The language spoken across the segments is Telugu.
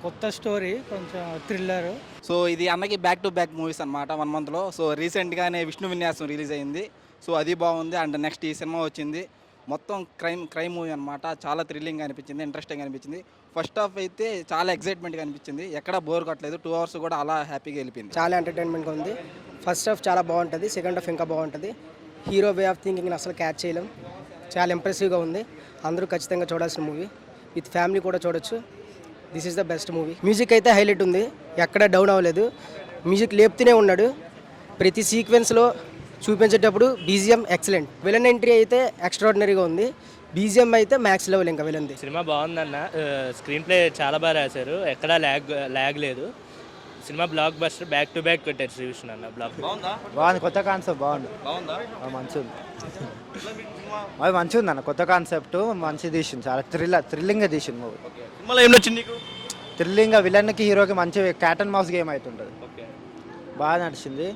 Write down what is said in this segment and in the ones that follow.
కొత్త స్టోరీ కొంచెం థ్రిల్లర్. సో ఇది అన్నకి బ్యాక్ టు బ్యాక్ మూవీస్ అనమాట 1 మంత్లో. సో రీసెంట్గానే విష్ణు విన్యాసం రిలీజ్ అయింది. సో అది బాగుంది. అండ్ నెక్స్ట్ ఈ సినిమా వచ్చింది. మొత్తం క్రైమ్ మూవీ అనమాట. చాలా థ్రిల్లింగ్ అనిపించింది, ఇంట్రెస్టింగ్ అనిపించింది. ఫస్ట్ హాఫ్ అయితే చాలా ఎక్సైట్మెంట్గా అనిపించింది. ఎక్కడ బోర్ కొట్టలేదు. 2 అవర్స్ కూడా అలా హ్యాపీగా వెళ్ళిపోయింది. చాలా ఎంటర్టైన్మెంట్గా ఉంది. ఫస్ట్ హాఫ్ చాలా బాగుంటుంది, సెకండ్ హాఫ్ ఇంకా బాగుంటుంది. హీరో వే ఆఫ్ థింకింగ్ని అసలు క్యాచ్ చేయలేం. చాలా ఇంప్రెసివ్గా ఉంది. అందరూ ఖచ్చితంగా చూడాల్సిన మూవీ. విత్ ఫ్యామిలీ కూడా చూడొచ్చు. This is the best movie. Music అయితే హైలైట్ ఉంది, ఎక్కడ డౌన్ అవ్వలేదు. మ్యూజిక్ లేపుతూనే ఉన్నాడు. ప్రతి సీక్వెన్స్లో చూపించేటప్పుడు బీజిఎం ఎక్సలెంట్. విలన్ ఎంట్రీ అయితే ఎక్స్ట్రాడినరీగా ఉంది. బీజిఎం అయితే మ్యాక్స్ లెవెల్ ఇంకా విలన్ది. సినిమా బాగుందన్న. స్క్రీన్ ప్లే చాలా బాగా రాశారు, ఎక్కడా ల్యాగ్ లేదు. Cinema block buster, back to back కొట్టారు శ్రీ విష్ణు అన్న. బ్లాక్ బాగుంది, కొత్త కాన్సెప్ట్ బాగుంది, మంచిగా అది మంచిగా ఉంది అన్న. కొత్త కాన్సెప్ట్ మంచిగా తీసింది, చాలా థ్రిల్లింగ్గా తీసింది మూవీ. సినిమాలో ఏం నచ్చింది నీకు? థ్రిల్లింగ్గా విలన్కి హీరోకి మంచి క్యాట్ అండ్ మౌస్ గేమ్ అవుతుంటుంది. బాగా నడిచింది.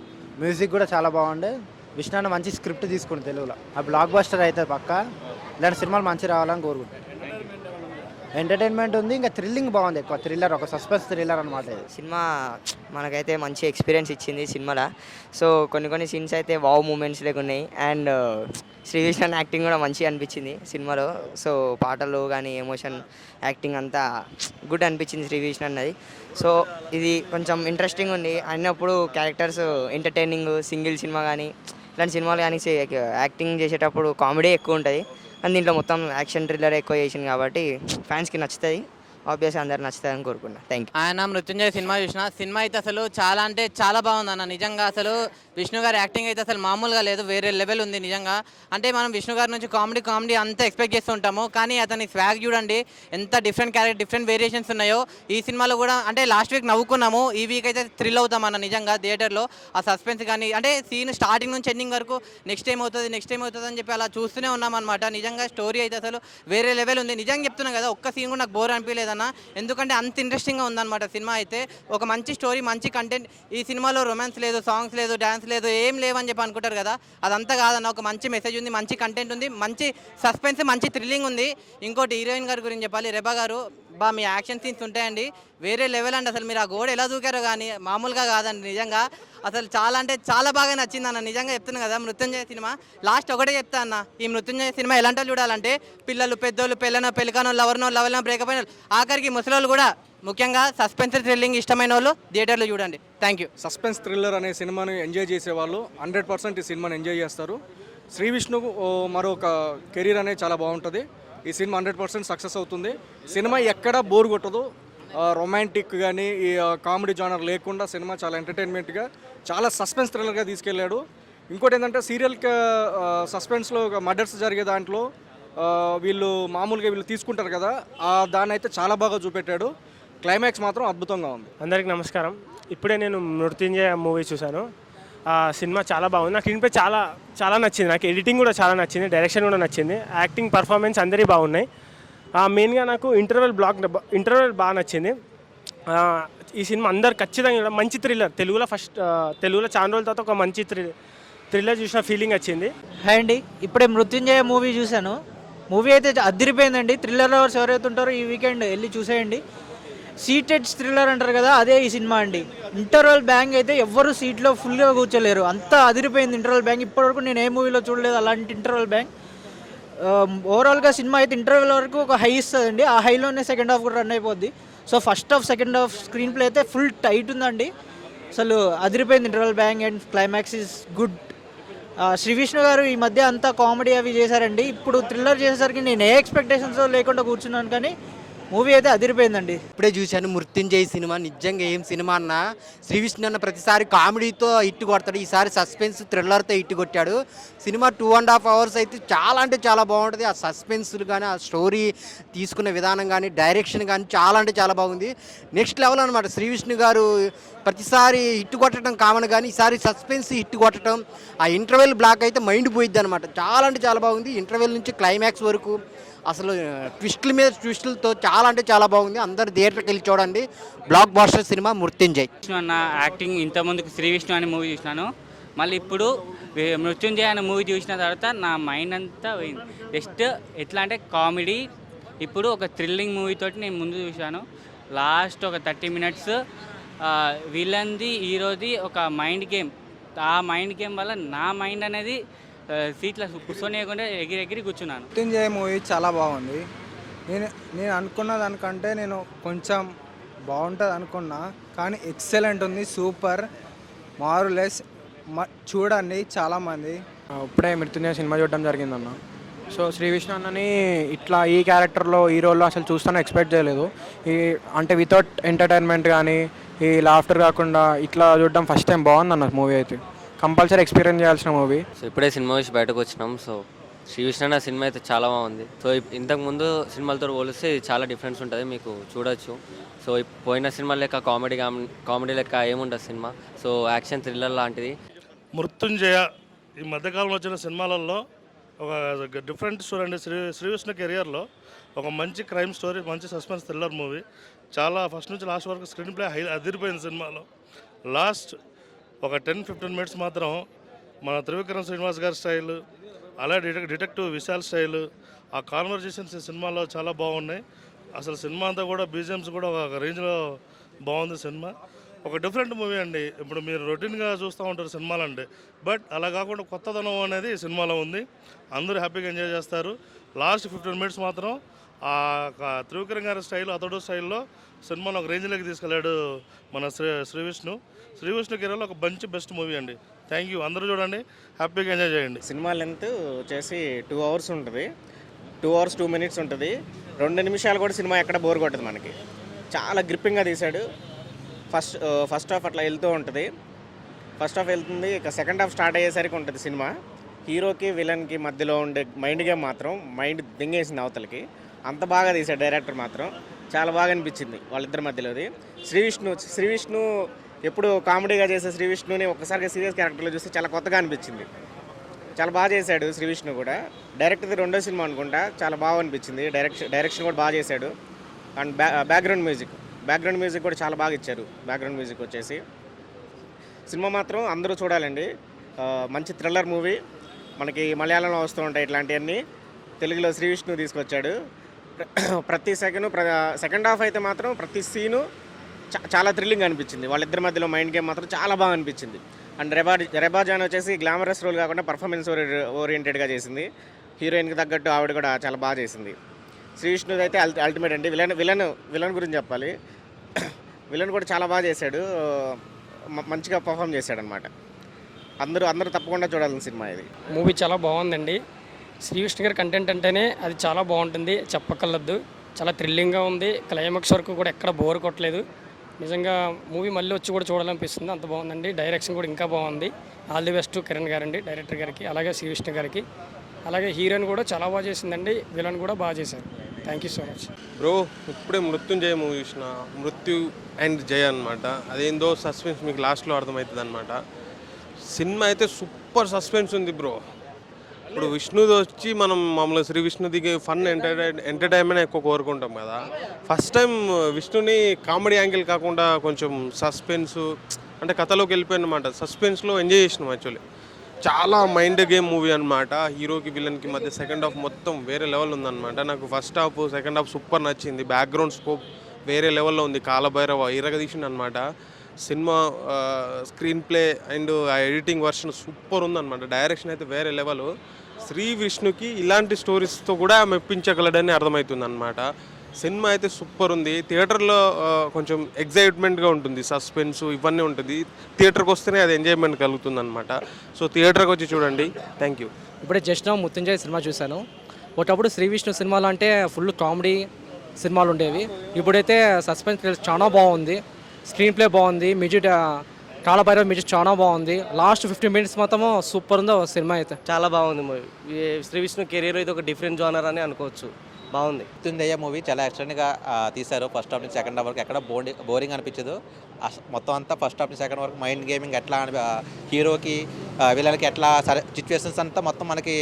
మ్యూజిక్ కూడా చాలా బాగుండే. విష్ణు అన్న మంచి స్క్రిప్ట్ తీసుకుంది తెలుగులో. ఆ బ్లాక్ బస్టర్ అయితే పక్క. ఇలాంటి సినిమాలు మంచి రావాలని కోరుకుంటాను. ఎంటర్టైన్మెంట్ ఉంది, ఇంకా థ్రిల్లింగ్ బాగుంది. ఎక్కువ థ్రిల్లర్, ఒక సస్పెన్స్ థ్రిల్లర్ అనమాట ఇది. సినిమా మనకైతే మంచి ఎక్స్పీరియన్స్ ఇచ్చింది సినిమాలో. సో కొన్ని సీన్స్ అయితే వావ్ మూమెంట్స్ లేకున్నాయి. అండ్ శ్రీ విష్ణు యాక్టింగ్ కూడా మంచిగా అనిపించింది సినిమాలో. సో పాటలు కానీ ఎమోషన్ యాక్టింగ్ అంతా గుడ్ అనిపించింది శ్రీ విష్ణు అన్నది. సో ఇది కొంచెం ఇంట్రెస్టింగ్ ఉంది అయినప్పుడు. క్యారెక్టర్స్ ఎంటర్టైనింగ్, సింగిల్ సినిమా కానీ ఇలాంటి సినిమాలు కానీ యాక్టింగ్ చేసేటప్పుడు కామెడీ ఎక్కువ ఉంటుంది. కానీ దీంట్లో మొత్తం యాక్షన్ థ్రిల్లర్ ఎక్కువ చేసింది కాబట్టి ఫ్యాన్స్కి నచ్చుతుంది. ఆబ్వియస్గా అందరు నచ్చుతారని కోరుకున్నా. Thank you. ఆయన మృత్యుంజయ సినిమా చూసిన. సినిమా అయితే అసలు చాలా అంటే చాలా బాగుంది అన్న. నిజంగా అసలు విష్ణు గారి యాక్టింగ్ అయితే అసలు మామూలుగా లేదు, వేరే లెవెల్ ఉంది నిజంగా. అంటే మనం విష్ణు గారి నుంచి కామెడీ అంతా ఎక్స్పెక్ట్ చేస్తూ ఉంటాము. కానీ అతని స్వాగ్ చూడండి, ఎంత డిఫరెంట్ క్యారెక్టర్, డిఫరెంట్ వేరియేషన్స్ ఉన్నాయో. ఈ సినిమాలో కూడా అంటే లాస్ట్ వీక్ నవ్వుకున్నాము, ఈ వీక్ అయితే థ్రిల్ అవుతాం అన్న నిజంగా థియేటర్లో. ఆ సస్పెన్స్ కానీ అంటే సీన్ స్టార్టింగ్ నుంచి ఎండింగ్ వరకు నెక్స్ట్ టైం అవుతుంది అని చెప్పి అలా చూస్తూనే ఉన్నాం అనమాట. నిజంగా స్టోరీ అయితే అసలు వేరే లెవెల్ ఉంది. నిజంగా చెప్తున్నాను కదా, ఒక్క సీన్ కూడా నాకు బోర్ అనిపించలేదన్న. ఎందుకంటే అంత ఇంట్రెస్టింగ్గా ఉందన్నమాట సినిమా అయితే. ఒక మంచి స్టోరీ, మంచి కంటెంట్. ఈ సినిమాలో రొమాన్స్ లేదు, సాంగ్స్ లేదు, డ్యాన్స్ లేదు, ఏం లేవని చెప్పి అనుకుంటారు కదా, అదంతా కాదన్న. ఒక మంచి మెసేజ్ ఉంది, మంచి కంటెంట్ ఉంది, మంచి సస్పెన్స్, మంచి థ్రిల్లింగ్ ఉంది. ఇంకోటి హీరోయిన్ గారి గురించి చెప్పాలి, రెబా గారు. మీ యాక్షన్ సీన్స్ ఉంటాయండి, వేరే లెవెల్ అండి. అసలు మీరు ఆ గోడ ఎలా దూకారో కానీ మామూలుగా కాదండి నిజంగా. అసలు చాలా అంటే చాలా బాగా నచ్చింది అన్న. నిజంగా చెప్తున్నా కదా, మృత్యుంజయ సినిమా లాస్ట్ ఒకటే చెప్తా అన్న. ఈ మృత్యుంజయ సినిమా ఎలాంటి చూడాలంటే పిల్లలు, పెద్దోళ్ళు, పెళ్ళనో లవర్నో బ్రేకప్ అయిన ఆఖరికి ముసలోళ్ళు కూడా, ముఖ్యంగా సస్పెన్స్ థ్రిల్లింగ్ ఇష్టమైన వాళ్ళు థియేటర్లో చూడండి. Thank you. సస్పెన్స్ థ్రిల్లర్ అనే సినిమాని ఎంజాయ్ చేసేవాళ్ళు 100% ఈ సినిమాని ఎంజాయ్ చేస్తారు. శ్రీ విష్ణు మరొక కెరీర్ అనేది చాలా బాగుంటుంది. ఈ సినిమా 100% సక్సెస్ అవుతుంది. సినిమా ఎక్కడా బోర్ కొట్టదు. రొమాంటిక్ కానీ ఈ కామెడీ జానర్ లేకుండా సినిమా చాలా ఎంటర్టైన్మెంట్గా, చాలా సస్పెన్స్ థ్రిల్లర్గా తీసుకెళ్ళాడు. ఇంకోటి ఏంటంటే సీరియల్ సస్పెన్స్లో మర్డర్స్ జరిగే దాంట్లో వీళ్ళు తీసుకుంటారు కదా, దాన్ని అయితే చాలా బాగా చూపెట్టాడు. క్లైమాక్స్ మాత్రం అద్భుతంగా ఉంది. అందరికీ నమస్కారం. ఇప్పుడే నేను మృత్యుంజయ మూవీ చూశాను. సినిమా చాలా బాగుంది. నాకు ఇంట్లో చాలా నచ్చింది. నాకు ఎడిటింగ్ కూడా చాలా నచ్చింది, డైరెక్షన్ కూడా నచ్చింది, యాక్టింగ్ పర్ఫార్మెన్స్ అందరికీ బాగున్నాయి. మెయిన్గా నాకు ఇంటర్వెల్ బాగా నచ్చింది. ఈ సినిమా అందరు ఖచ్చితంగా మంచి థ్రిల్లర్. తెలుగులో చాలా రోజుల తర్వాత ఒక మంచి థ్రిల్లర్ చూసిన ఫీలింగ్ వచ్చింది. హాయ్ అండి, ఇప్పుడే మృత్యుంజయ మూవీ చూశాను. మూవీ అయితే అదిరిపోయిందండి. థ్రిల్లర్ లవర్స్ ఎవరైతే ఉంటారో ఈ వీకెండ్ వెళ్ళి చూసేయండి. సీటెడ్ థ్రిల్లర్ అంటారు కదా, అదే ఈ సినిమా అండి. ఇంటర్వల్ బ్యాంగ్ అయితే ఎవ్వరు సీట్లో ఫుల్గా కూర్చోలేరు, అంత అదిరిపోయింది ఇంటర్వల్ బ్యాంగ్. ఇప్పటివరకు నేను ఏ మూవీలో చూడలేదు అలాంటి ఇంటర్వల్ బ్యాంగ్. ఓవరాల్గా సినిమా అయితే ఇంటర్వెల్ వరకు ఒక హై ఇస్తుందండి. ఆ హైలోనే సెకండ్ హాఫ్ కూడా రన్ అయిపోద్ది. So first half, second half screenplay అయితే ఫుల్ టైట్ ఉందండి. అసలు అదిరిపోయింది interval bang. And climax is good. Sree Vishnu గారు ఈ మధ్య అంతా కామెడీ అవి చేశారండి. ఇప్పుడు థ్రిల్లర్ చేసేసరికి నేను ఏ ఎక్స్పెక్టేషన్స్ లేకుండా కూర్చున్నాను, కానీ మూవీ అయితే అదిరిపోయిందండి. ఇప్పుడే చూశాను మృత్యుంజయ్ సినిమా. నిజంగా ఏం సినిమా అన్న. శ్రీ విష్ణు అన్న ప్రతిసారి కామెడీతో హిట్ కొడతాడు, ఈసారి సస్పెన్స్ థ్రిల్లర్తో హిట్ కొట్టాడు. సినిమా 2.5 అవర్స్ అయితే చాలా అంటే చాలా బాగుంటుంది. ఆ సస్పెన్స్లు కానీ, ఆ స్టోరీ తీసుకున్న విధానం కానీ, డైరెక్షన్ కానీ చాలా అంటే చాలా బాగుంది. నెక్స్ట్ లెవెల్ అనమాట. శ్రీ విష్ణు గారు ప్రతిసారి హిట్ కొట్టడం కామన్, కానీ ఈసారి సస్పెన్స్ హిట్ కొట్టడం, ఆ ఇంటర్వెల్ బ్లాక్ అయితే మైండ్ పోయిద్ది అనమాట. చాలా అంటే చాలా బాగుంది. ఇంటర్వెల్ నుంచి క్లైమాక్స్ వరకు అసలు ట్విస్టుల మీద ట్విస్టులతో చాలా అంటే చాలా బాగుంది. అందరు థియేటర్కి వెళ్ళి చూడండి. Blockbuster cinema Mrityunjay. Vishnu అన్న యాక్టింగ్ ఇంతకుముందుకు శ్రీ విష్ణు అనే మూవీ చూసినాను, మళ్ళీ ఇప్పుడు మృత్యుంజయ్ అనే మూవీ చూసిన తర్వాత నా మైండ్ అంతా పోయింది. జస్ట్ ఎట్లా అంటే కామెడీ. ఇప్పుడు ఒక థ్రిల్లింగ్ మూవీ తోటి నేను ముందు చూశాను. లాస్ట్ ఒక 30 మినిట్స్ విలన్ది హీరోది ఒక మైండ్ గేమ్. ఆ మైండ్ గేమ్ వల్ల నా మైండ్ అనేది సీట్లో కూర్చొనియకుండా ఎగిరి కూర్చున్నాను. మృత్యుంజయ మూవీ చాలా బాగుంది. నేను అనుకున్న దానికంటే నేను కొంచెం బాగుంటుంది అనుకున్నా, కానీ ఎక్సలెంట్ ఉంది, సూపర్, మారులెస్. చూడండి చాలామంది. ఇప్పుడే మృత్యుంజయ సినిమా చూడడం జరిగిందన్న. సో శ్రీ విష్ణు అన్నని ఇట్లా ఈ క్యారెక్టర్లో ఈ రోల్లో అసలు చూస్తాను ఎక్స్పెక్ట్ చేయలేదు. అంటే వితౌట్ ఎంటర్టైన్మెంట్ కానీ ఈ లాఫ్టర్ కాకుండా ఇట్లా చూడడం ఫస్ట్ టైం బాగుందన్న మూవీ. అయితే కంపల్సరీ ఎక్స్పీరియన్స్ చేయాల్సిన మూవీ. సో ఇప్పుడే సినిమా చూసి బయటకు వచ్చినాం. సో శ్రీ విష్ణు అన్న సినిమా అయితే చాలా బాగుంది. సో ఇంతకుముందు సినిమాలతో పోలిస్తే ఇది చాలా డిఫరెన్స్ ఉంటుంది, మీకు చూడొచ్చు. సో పోయిన సినిమా లెక్క కామెడీ లెక్క ఏముంటుంది సినిమా. సో యాక్షన్ థ్రిల్లర్ లాంటిది. మృత్యుంజయ ఈ మధ్యకాలంలో వచ్చిన సినిమాలలో ఒక డిఫరెంట్ స్టోరీ అండి. శ్రీ విష్ణు కెరియర్లో ఒక మంచి క్రైమ్ స్టోరీ, మంచి సస్పెన్స్ థ్రిల్లర్ మూవీ. చాలా ఫస్ట్ నుంచి లాస్ట్ వరకు స్క్రీన్ ప్లే అదిరిపోయింది సినిమాలో. లాస్ట్ ఒక 10-15 మినిట్స్ మాత్రం మన త్రివిక్రమ్ శ్రీనివాస్ గారి స్టైల్, అలాగే డిటెక్టివ్ విశాల్ స్టైల్, ఆ కాన్వర్జేషన్స్ ఈ సినిమాలో చాలా బాగున్నాయి. అసలు సినిమా అంతా కూడా బీజిఎమ్స్ కూడా ఒక రేంజ్లో బాగుంది సినిమా. ఒక డిఫరెంట్ మూవీ అండి. ఇప్పుడు మీరు రొటీన్గా చూస్తూ ఉంటారు సినిమాలంటే, బట్ అలా కాకుండా కొత్తదనం అనేది ఈ సినిమాలో ఉంది. అందరూ హ్యాపీగా ఎంజాయ్ చేస్తారు. లాస్ట్ 15 మినిట్స్ మాత్రం ఆ త్రివిక్రమ్ గారి స్టైల్, అతడు స్టైల్లో సినిమాను ఒక రేంజ్లోకి తీసుకెళ్ళాడు మన శ్రీ విష్ణు కెరీర్లో ఒక మంచి బెస్ట్ మూవీ అండి. Thank you. అందరూ చూడండి, హ్యాపీగా ఎంజాయ్ చేయండి. సినిమా లెంత్ వచ్చేసి 2 hours ఉంటుంది. 2 hours 2 minutes ఉంటుంది. 2 నిమిషాలు కూడా సినిమా ఎక్కడ బోర్ కొట్టదు మనకి. చాలా గ్రిప్పింగ్గా తీశాడు. ఫస్ట్ హాఫ్ అట్లా వెళ్తూ ఉంటుంది. ఫస్ట్ హాఫ్ వెళ్తుంది, ఇక సెకండ్ హాఫ్ స్టార్ట్ అయ్యేసరికి ఉంటుంది సినిమా. హీరోకి విలన్కి మధ్యలో ఉండే మైండ్ గేమ్ మాత్రం మైండ్ దింగేసింది అవతలకి. అంత బాగా తీశాడు డైరెక్టర్ మాత్రం. చాలా బాగా అనిపించింది వాళ్ళిద్దరి మధ్యలోది. శ్రీ విష్ణు ఎప్పుడు కామెడీగా చేసే శ్రీ విష్ణుని ఒక్కసారిగా సీరియస్ క్యారెక్టర్లో చూస్తే చాలా కొత్తగా అనిపించింది. చాలా బాగా చేశాడు శ్రీ విష్ణు కూడా. డైరెక్టర్ది 2వ సినిమా అనుకుంటా. చాలా బాగా అనిపించింది. డైరెక్షన్ కూడా బాగా చేశాడు. అండ్ బ్యాక్గ్రౌండ్ మ్యూజిక్ కూడా చాలా బాగా ఇచ్చారు. బ్యాక్గ్రౌండ్ మ్యూజిక్ వచ్చేసి సినిమా మాత్రం అందరూ చూడాలండి. మంచి థ్రిల్లర్ మూవీ. మనకి మలయాళంలో వస్తూ ఉంటాయి ఇట్లాంటివన్నీ, తెలుగులో శ్రీ విష్ణు తీసుకొచ్చాడు. ప్రతి సెకండ్ హాఫ్ అయితే మాత్రం ప్రతి సీను చాలా థ్రిల్లింగ్ అనిపించింది. వాళ్ళిద్దరి మధ్యలో మైండ్ గేమ్ మాత్రం చాలా బాగా అనిపించింది. అండ్ రెబా జాన్ వచ్చేసి గ్లామరస్ రోల్ కాకుండా పర్ఫార్మెన్స్ ఓరియంటెడ్గా చేసింది. హీరోయిన్కి తగ్గట్టు ఆవిడ కూడా చాలా బాగా చేసింది. శ్రీ విష్ణుది అయితే అల్టిమేట్ అండి. విలన్ గురించి చెప్పాలి. విలన్ కూడా చాలా బాగా చేశాడు, మంచిగా పర్ఫామ్ చేశాడు అనమాట. అందరూ తప్పకుండా చూడాల్సిన సినిమా ఇది. మూవీ చాలా బాగుందండి. శ్రీ విష్ణు గారి కంటెంట్ అంటేనే అది చాలా బాగుంటుంది, చెప్పకలద్దు. చాలా థ్రిల్లింగ్గా ఉంది. క్లైమాక్స్ వరకు కూడా ఎక్కడ బోర్ కొట్టలేదు. నిజంగా మూవీ మళ్ళీ వచ్చి కూడా చూడాలనిపిస్తుంది, అంత బాగుందండి. డైరెక్షన్ కూడా ఇంకా బాగుంది. ఆల్ ది బెస్ట్ కిరణ్ గారండి, డైరెక్టర్ గారికి, అలాగే శ్రీ విష్ణు గారికి. అలాగే హీరోయిన్ కూడా చాలా బాగా చేసిందండి. విలన్ కూడా బాగా చేశారు. Thank you so much bro. ఇప్పుడే మృత్యుంజయ మూవీ చూసిన. మృత్యు అండ్ జయ అనమాట. అదేందో సస్పెన్స్ మీకు లాస్ట్లో అర్థమవుతుంది అనమాట. సినిమా అయితే సూపర్ సస్పెన్స్ ఉంది బ్రో. ఇప్పుడు విష్ణుది వచ్చి మనం మామూలుగా శ్రీ విష్ణుది ఫన్ ఎంటర్టైన్మెంట్ ఎక్కువ కోరుకుంటాం కదా. ఫస్ట్ టైం విష్ణుని కామెడీ యాంగిల్ కాకుండా కొంచెం సస్పెన్స్ అంటే కథలోకి వెళ్ళిపోయినమాట. సస్పెన్స్లో ఎంజాయ్ చేసినాం యాక్చువల్లీ. చాలా మైండ్ గేమ్ మూవీ అనమాట. హీరోకి విలన్కి మధ్య సెకండ్ హాఫ్ మొత్తం వేరే లెవెల్ ఉందన్నమాట. నాకు first half second half super నచ్చింది. బ్యాక్గ్రౌండ్ స్కోప్ వేరే లెవెల్లో ఉంది. కాలభైరవ ఇరగదీసింది అనమాట. Cinema screen play and editing version super ఉందన్నమాట. డైరెక్షన్ అయితే వేరే లెవెల్. శ్రీ విష్ణుకి ఇలాంటి స్టోరీస్తో కూడా మెప్పించగలడని అర్థమవుతుంది అనమాట. సినిమా అయితే సూపర్ ఉంది. థియేటర్లో కొంచెం ఎగ్జైట్మెంట్గా ఉంటుంది, సస్పెన్స్ ఇవన్నీ ఉంటుంది. థియేటర్కి వస్తేనే అది ఎంజాయ్మెంట్ కలుగుతుంది అనమాట. సో థియేటర్కి వచ్చి చూడండి. Thank you. ఇప్పుడే జస్ట్ నా మృత్యుంజయ సినిమా చూశాను. ఒకప్పుడు శ్రీ విష్ణు సినిమాలు అంటే ఫుల్ కామెడీ సినిమాలు ఉండేవి. ఇప్పుడైతే సస్పెన్స్ చాలా బాగుంది. స్క్రీన్ ప్లే బాగుంది. మ్యూజిక్ కాలభైరవ మ్యూజిక్ చాలా బాగుంది. లాస్ట్ 15 minutes మాత్రము సూపర్ ఉందో సినిమా అయితే. చాలా బాగుంది మూవీ. శ్రీ విష్ణు కెరీర్ ఇది ఒక డిఫరెంట్ జోనర్ అని అనుకోవచ్చు. బాగుంది. మృత్యుంజయ మూవీ చాలా ఎక్స్టెంట్గా తీశారు. ఫస్ట్ హాఫ్ నుంచి సెకండ్ హాఫ్ వరకు ఎక్కడ బోరింగ్ అనిపించదు. మొత్తం అంతా ఫస్ట్ హాఫ్ నుంచి సెకండ్ వరకు మైండ్ గేమింగ్ ఎట్లా హీరోకి వీళ్ళకి ఎట్లా సిచ్యువేషన్స్ అంతా మొత్తం మనకి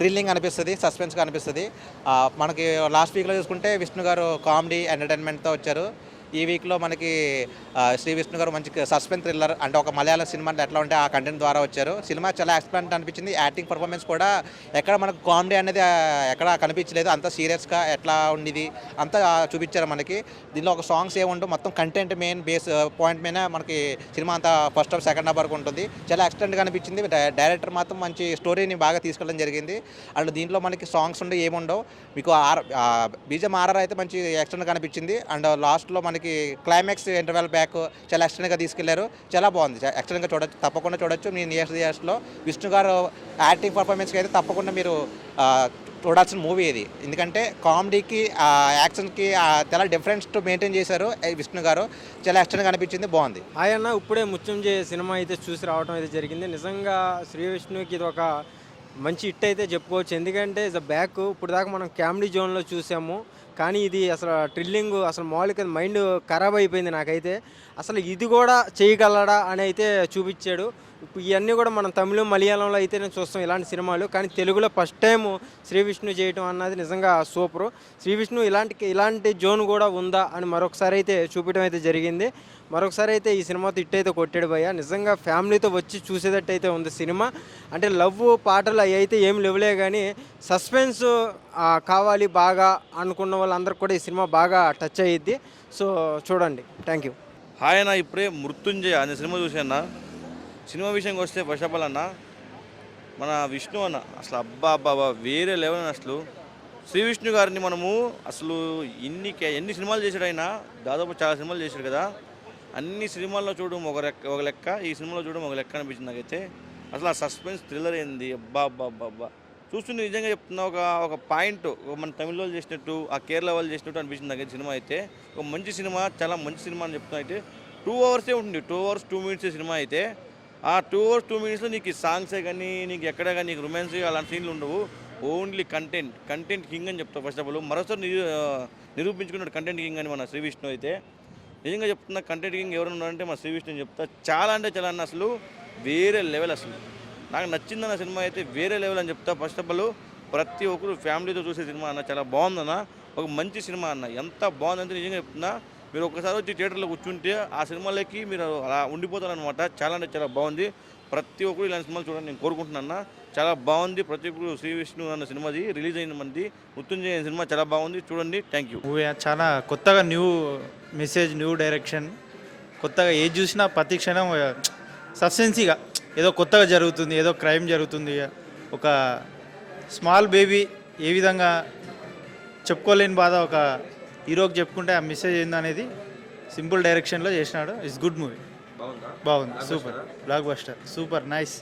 థ్రిల్లింగ్ అనిపిస్తుంది, సస్పెన్స్గా అనిపిస్తుంది. మనకి లాస్ట్ వీక్లో చూసుకుంటే విష్ణు గారు కామెడీ ఎంటర్టైన్మెంట్తో వచ్చారు. ఈ వీక్లో మనకి శ్రీ విష్ణు గారు మంచి సస్పెన్స్ థ్రిల్లర్ అంటే ఒక మలయాళం సినిమా అంటే ఎట్లా ఉంటే ఆ కంటెంట్ ద్వారా వచ్చారు. సినిమా చాలా ఎక్స్పెక్ట్ అనిపించింది. యాక్టింగ్ పర్ఫార్మెన్స్ కూడా ఎక్కడ మనకు కామెడీ అనేది ఎక్కడ కనిపించలేదు. అంత సీరియస్గా ఎట్లా ఉండేది అంతా చూపించారు మనకి. దీనిలో ఒక సాంగ్స్ ఏముండవు, మొత్తం కంటెంట్ మెయిన్ బేస్ పాయింట్ మీద మనకి సినిమా అంతా ఫస్ట్ హాఫ్ సెకండ్ హాఫ్ వరకు ఉంటుంది. చాలా ఎక్స్టెంట్గా అనిపించింది. డైరెక్టర్ మాత్రం మంచి స్టోరీని బాగా తీసుకెళ్ళడం జరిగింది. అండ్ దీంట్లో మనకి సాంగ్స్ ఉండవు ఏముండవు. మీకు బీజం ఆర్ఆర్ అయితే మంచి ఎక్స్టెంట్గా అనిపించింది. అండ్ లాస్ట్లో మనకి క్లైమాక్స్ ఇంటర్వెల్ బ్యాక్ చాలా ఎక్స్టెంట్గా తీసుకెళ్లారు. చాలా బాగుంది. ఎక్స్టెంట్గా చూడొచ్చు, తప్పకుండా చూడొచ్చు. మీ నియర్స్ ఇయర్స్లో విష్ణు గారు యాక్టింగ్ పర్ఫార్మెన్స్కి అయితే తప్పకుండా మీరు చూడాల్సిన మూవీ ఇది. ఎందుకంటే కామెడీకి యాక్షన్కి చాలా డిఫరెన్స్ మెయింటైన్ చేశారు విష్ణు గారు. చాలా ఎక్స్టెంట్గా అనిపించింది, బాగుంది. ఆయన ఇప్పుడే మృత్యుంజయ సినిమా అయితే చూసి రావడం అయితే జరిగింది. నిజంగా శ్రీ విష్ణుకి ఇది ఒక మంచి హిట్ అయితే చెప్పుకోవచ్చు. ఎందుకంటే ఇస్ బ్యాక్ ఇప్పుడు దాకా మనం కామెడీ జోన్లో చూసాము, కానీ ఇది అసలు థ్రిల్లింగ్ అసలు మామూలుగా మైండ్ ఖరాబ్ అయిపోయింది నాకైతే. అసలు ఇది కూడా చేయగలడా అని అయితే చూపించాడు. ఇప్పుడు ఇవన్నీ కూడా మనం తమిళ మలయాళంలో అయితేనే చూస్తాం ఇలాంటి సినిమాలు, కానీ తెలుగులో ఫస్ట్ టైం శ్రీ విష్ణు చేయటం అన్నది నిజంగా సూపరు. శ్రీ విష్ణు ఇలాంటి జోన్ కూడా ఉందా అని మరొకసారి అయితే చూపించడం అయితే జరిగింది. మరొకసారి అయితే ఈ సినిమాతో హిట్ అయితే కొట్టాడు భయ్య. నిజంగా ఫ్యామిలీతో వచ్చి చూసేటట్టు అయితే ఉంది సినిమా. అంటే లవ్ పాటలు అవి అయితే ఏం లేవులే, కానీ సస్పెన్స్ కావాలి బాగా అనుకున్న వాళ్ళందరికీ కూడా ఈ సినిమా బాగా టచ్ అయ్యిద్ది. సో చూడండి. Thank you. హాయ్ అన్న, ఇప్పుడే మృత్యుంజయ అనే సినిమా చూసాను. సినిమా విషయంకి వస్తే ఫస్ట్ ఆఫ్ ఆల్ అన్న మన విష్ణు అన్న అసలు అబ్బా అబ్బా వేరే లెవెల్ అన్న. అసలు శ్రీ విష్ణు గారిని మనము అసలు ఎన్ని సినిమాలు చేశాడు ఆయన, దాదాపు చాలా సినిమాలు చేశాడు కదా. అన్ని సినిమాల్లో చూడడం ఒక లెక్క, ఈ సినిమాలో చూడడం ఒక లెక్క అనిపించింది నాకైతే. అసలు ఆ సస్పెన్స్ థ్రిల్లర్ ఏంది అబ్బా అబ్బా అబ్బా అబ్బా చూస్తుంది. నిజంగా చెప్తున్నా, ఒక పాయింట్ మన తమిళ వాళ్ళు చేసినట్టు, ఆ కేరళ వాళ్ళు చేసినట్టు అనిపించింది నాకైతే. సినిమా అయితే ఒక మంచి సినిమా, చాలా మంచి సినిమా అని చెప్తున్నా. అయితే 2 hours ఉంటుంది, 2 hours 2 minutes సినిమా అయితే. ఆ 2 hours 2 minutesలో నీకు సాంగ్సే కానీ, నీకు ఎక్కడ కానీ నీకు రొమాన్స్ అలాంటి సీన్లు ఉండవు. ఓన్లీ కంటెంట్ కింగ్ అని చెప్తా. ఫస్ట్ ఆఫ్ ఆల్ మరోసారి నిరూపించుకున్నాడు కంటెంట్ కింగ్ అని మన శ్రీ విష్ణు అయితే. నిజంగా చెప్తున్నా, కంటెంట్ కింగ్ ఎవరు ఉన్నారంటే మన శ్రీ విష్ణు అని చెప్తా. చాలా అంటే చాలా అన్న, అసలు వేరే లెవెల్. అసలు నాకు నచ్చిందన్న సినిమా అయితే వేరే లెవెల్ అని చెప్తా. ఫస్ట్ ఆఫ్ ఆల్ ప్రతి ఒక్కరు ఫ్యామిలీతో చూసే సినిమా అన్న, చాలా బాగుందన్న. ఒక మంచి సినిమా అన్న, ఎంత బాగుందంటే నిజంగా చెప్తున్నా. మీరు ఒకసారి వచ్చి థియేటర్లో కూర్చుంటే ఆ సినిమాలకి మీరు అలా ఉండిపోతారనమాట. చాలా అంటే చాలా బాగుంది. ప్రతి ఒక్కరు ఇలాంటి సినిమాలు చూడాలని నేను కోరుకుంటున్నా. చాలా బాగుంది. ప్రతి ఒక్కరు శ్రీ విష్ణు అన్న సినిమాది రిలీజ్ అయిన మంది మృత్యుంజయ సినిమా చాలా బాగుంది, చూడండి. Thank you. మూవీ చాలా కొత్తగా న్యూ మెసేజ్, న్యూ డైరెక్షన్. కొత్తగా ఏది చూసినా ప్రతి క్షణం సస్పెన్సీగా ఏదో కొత్తగా జరుగుతుంది, ఏదో క్రైమ్ జరుగుతుంది. ఒక స్మాల్ బేబీ ఏ విధంగా చెప్పుకోలేని బాధ ఒక హీరోకి చెప్పుకుంటే ఆ మెసేజ్ ఏందనేది సింపుల్ డైరెక్షన్లో చేసినాడు. ఇట్స్ గుడ్ మూవీ, బాగుంది, super block buster, super nice.